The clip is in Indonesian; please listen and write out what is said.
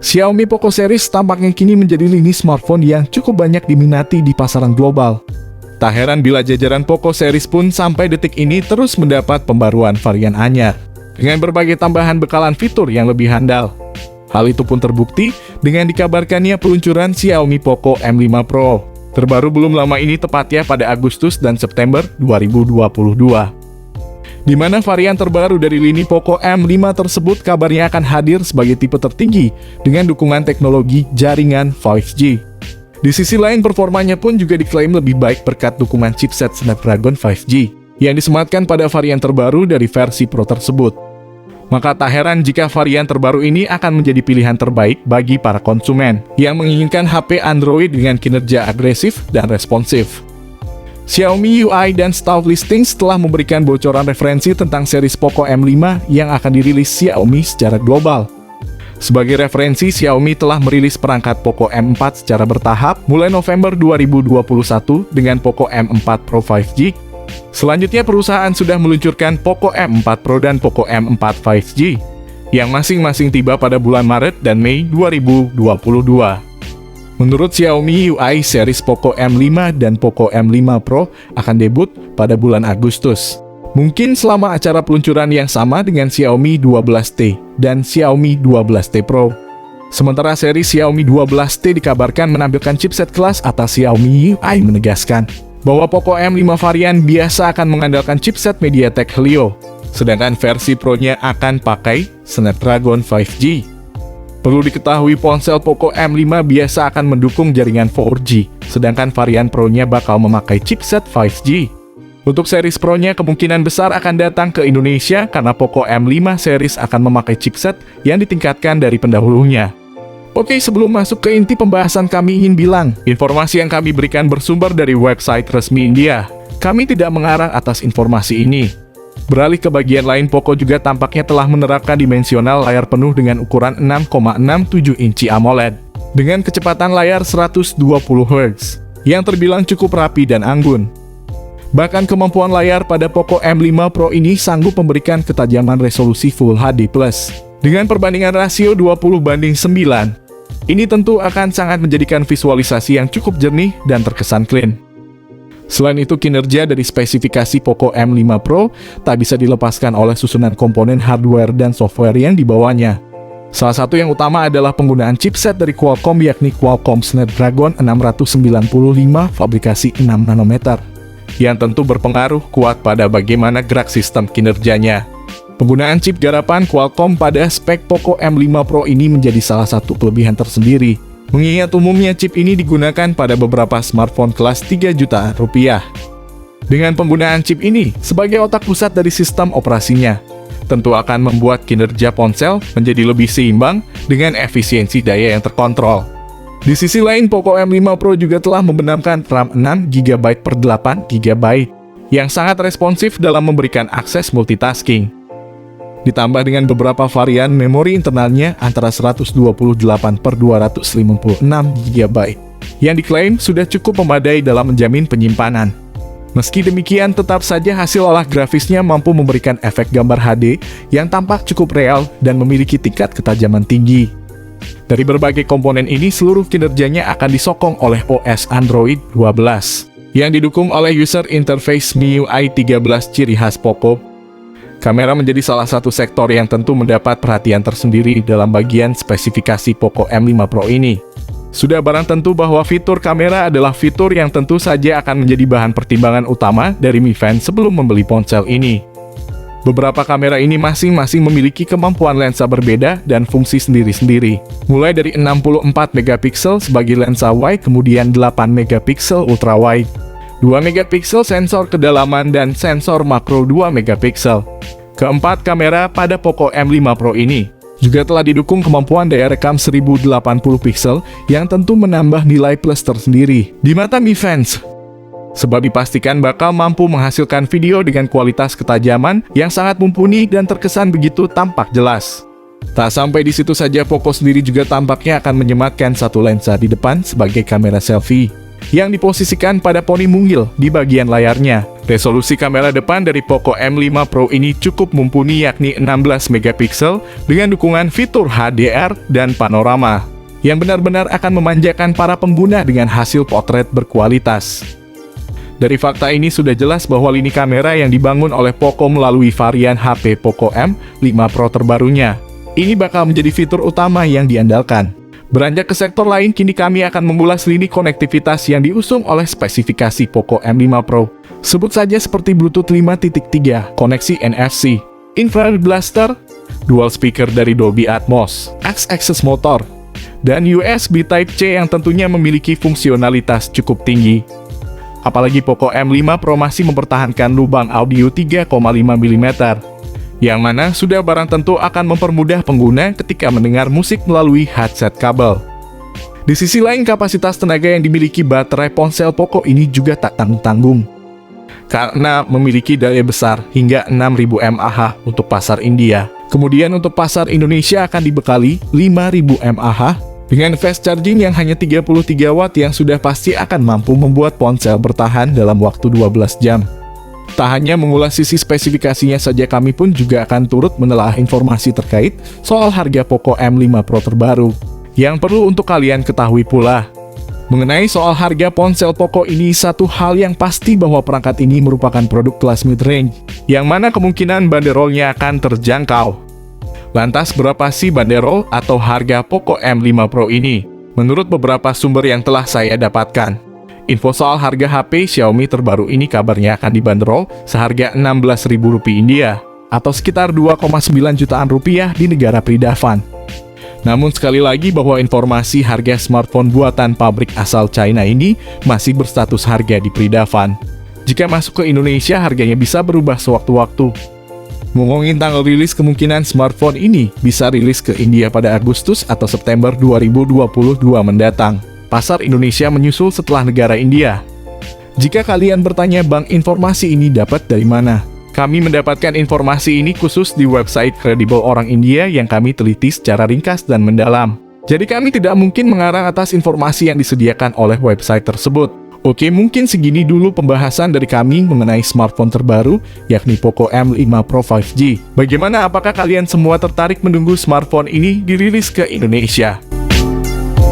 Xiaomi Poco Series tampaknya kini menjadi lini smartphone yang cukup banyak diminati di pasaran global. Tak heran bila jajaran Poco Series pun sampai detik ini terus mendapat pembaruan varian anyar, dengan berbagai tambahan bekalan fitur yang lebih handal. Hal itu pun terbukti dengan dikabarkannya peluncuran Xiaomi Poco M5 Pro, terbaru belum lama ini tepatnya pada Agustus dan September 2022. Di mana varian terbaru dari lini Poco M5 tersebut kabarnya akan hadir sebagai tipe tertinggi dengan dukungan teknologi jaringan 5G. Di sisi lain, performanya pun juga diklaim lebih baik berkat dukungan chipset Snapdragon 5G yang disematkan pada varian terbaru dari versi Pro tersebut. Maka tak heran jika varian terbaru ini akan menjadi pilihan terbaik bagi para konsumen yang menginginkan HP Android dengan kinerja agresif dan responsif. Xiaomi UI dan staff listings telah memberikan bocoran referensi tentang series Poco M5 yang akan dirilis Xiaomi secara global. Sebagai referensi, Xiaomi telah merilis perangkat Poco M4 secara bertahap mulai November 2021 dengan Poco M4 Pro 5G. Selanjutnya, perusahaan sudah meluncurkan Poco M4 Pro dan Poco M4 5G, yang masing-masing tiba pada bulan Maret dan Mei 2022. Menurut Xiaomi, UI series Poco M5 dan Poco M5 Pro akan debut pada bulan Agustus. Mungkin selama acara peluncuran yang sama dengan Xiaomi 12T dan Xiaomi 12T Pro. Sementara seri Xiaomi 12T dikabarkan menampilkan chipset kelas atas. Xiaomi UI menegaskan bahwa Poco M5 varian biasa akan mengandalkan chipset MediaTek Helio, sedangkan versi Pro-nya akan pakai Snapdragon 5G. Perlu diketahui ponsel Poco M5 biasa akan mendukung jaringan 4G, sedangkan varian Pro-nya bakal memakai chipset 5G. Untuk series Pro-nya kemungkinan besar akan datang ke Indonesia karena Poco M5 series akan memakai chipset yang ditingkatkan dari pendahulunya. Oke, sebelum masuk ke inti pembahasan, kami ingin bilang, informasi yang kami berikan bersumber dari website resmi India. Kami tidak mengarang atas informasi ini. Beralih ke bagian lain, Poco juga tampaknya telah menerapkan dimensional layar penuh dengan ukuran 6,67 inci AMOLED dengan kecepatan layar 120 Hz yang terbilang cukup rapi dan anggun. Bahkan kemampuan layar pada Poco M5 Pro ini sanggup memberikan ketajaman resolusi Full HD+, dengan perbandingan rasio 20:9. Ini tentu akan sangat menjadikan visualisasi yang cukup jernih dan terkesan clean. Selain itu, kinerja dari spesifikasi Poco M5 Pro tak bisa dilepaskan oleh susunan komponen hardware dan software yang dibawanya. Salah satu yang utama adalah penggunaan chipset dari Qualcomm, yakni Qualcomm Snapdragon 695 fabrikasi 6 nanometer, yang tentu berpengaruh kuat pada bagaimana gerak sistem kinerjanya. Penggunaan chip garapan Qualcomm pada spek Poco M5 Pro ini menjadi salah satu kelebihan tersendiri, mengingat umumnya chip ini digunakan pada beberapa smartphone kelas 3 jutaan rupiah. Dengan penggunaan chip ini sebagai otak pusat dari sistem operasinya, tentu akan membuat kinerja ponsel menjadi lebih seimbang dengan efisiensi daya yang terkontrol. Di sisi lain, Poco M5 Pro juga telah membenamkan RAM 6GB per 8GB yang sangat responsif dalam memberikan akses multitasking. Ditambah dengan beberapa varian memori internalnya antara 128 per 256GB yang diklaim sudah cukup memadai dalam menjamin penyimpanan. Meski demikian, tetap saja hasil olah grafisnya mampu memberikan efek gambar HD yang tampak cukup real dan memiliki tingkat ketajaman tinggi. Dari berbagai komponen ini, seluruh kinerjanya akan disokong oleh OS Android 12 yang didukung oleh user interface MIUI 13 ciri khas Poco. Kamera menjadi salah satu sektor yang tentu mendapat perhatian tersendiri dalam bagian spesifikasi Poco M5 Pro ini. Sudah barang tentu bahwa fitur kamera adalah fitur yang tentu saja akan menjadi bahan pertimbangan utama dari Mi Fans sebelum membeli ponsel ini. Beberapa kamera ini masing-masing memiliki kemampuan lensa berbeda dan fungsi sendiri-sendiri. Mulai dari 64 megapiksel sebagai lensa wide, kemudian 8 megapiksel ultra wide, 2 megapiksel sensor kedalaman, dan sensor makro 2 megapiksel. Keempat kamera pada Poco M5 Pro ini juga telah didukung kemampuan daya rekam 1080 piksel yang tentu menambah nilai plus tersendiri di mata Mi Fans, sebab dipastikan bakal mampu menghasilkan video dengan kualitas ketajaman yang sangat mumpuni dan terkesan begitu tampak jelas. Tak sampai di situ saja, Poco sendiri juga tampaknya akan menyematkan satu lensa di depan sebagai kamera selfie yang diposisikan pada poni mungil di bagian layarnya. Resolusi kamera depan dari Poco M5 Pro ini cukup mumpuni, yakni 16 megapiksel dengan dukungan fitur HDR dan panorama yang benar-benar akan memanjakan para pengguna dengan hasil potret berkualitas. Dari fakta ini sudah jelas bahwa lini kamera yang dibangun oleh Poco melalui varian HP Poco M5 Pro terbarunya ini bakal menjadi fitur utama yang diandalkan. Beranjak ke sektor lain, kini kami akan mengulas lini konektivitas yang diusung oleh spesifikasi Poco M5 Pro. Sebut saja seperti Bluetooth 5.3, koneksi NFC, infrared blaster, dual speaker dari Dolby Atmos, X-axis motor, dan USB Type-C yang tentunya memiliki fungsionalitas cukup tinggi. Apalagi Poco M5 Pro masih mempertahankan lubang audio 3,5 mm, yang mana sudah barang tentu akan mempermudah pengguna ketika mendengar musik melalui headset kabel. Di sisi lain, kapasitas tenaga yang dimiliki baterai ponsel Poco ini juga tak tanggung-tanggung, karena memiliki daya besar hingga 6000 mAh untuk pasar India. Kemudian untuk pasar Indonesia akan dibekali 5000 mAh dengan fast charging yang hanya 33 watt yang sudah pasti akan mampu membuat ponsel bertahan dalam waktu 12 jam. Tak hanya mengulas sisi spesifikasinya saja, kami pun juga akan turut menelaah informasi terkait soal harga Poco M5 Pro terbaru. Yang perlu untuk kalian ketahui pula, mengenai soal harga ponsel Poco ini, satu hal yang pasti bahwa perangkat ini merupakan produk kelas mid-range, yang mana kemungkinan banderolnya akan terjangkau. Lantas berapa sih banderol atau harga Poco M5 Pro ini? Menurut beberapa sumber yang telah saya dapatkan, info soal harga HP Xiaomi terbaru ini kabarnya akan dibanderol seharga Rp16.000 India atau sekitar 2,9 jutaan rupiah di negara Pridavan. Namun sekali lagi bahwa informasi harga smartphone buatan pabrik asal China ini masih berstatus harga di Pridavan. Jika masuk ke Indonesia, harganya bisa berubah sewaktu-waktu. Ngomongin tanggal rilis, kemungkinan smartphone ini bisa rilis ke India pada Agustus atau September 2022 mendatang. Pasar Indonesia menyusul setelah negara India. Jika kalian bertanya, Bang, informasi ini dapat dari mana? Kami mendapatkan informasi ini khusus di website kredibel orang India yang kami teliti secara ringkas dan mendalam. Jadi kami tidak mungkin mengarang atas informasi yang disediakan oleh website tersebut. Oke, mungkin segini dulu pembahasan dari kami mengenai smartphone terbaru, yakni Poco M5 Pro 5G. Bagaimana, apakah kalian semua tertarik menunggu smartphone ini dirilis ke Indonesia?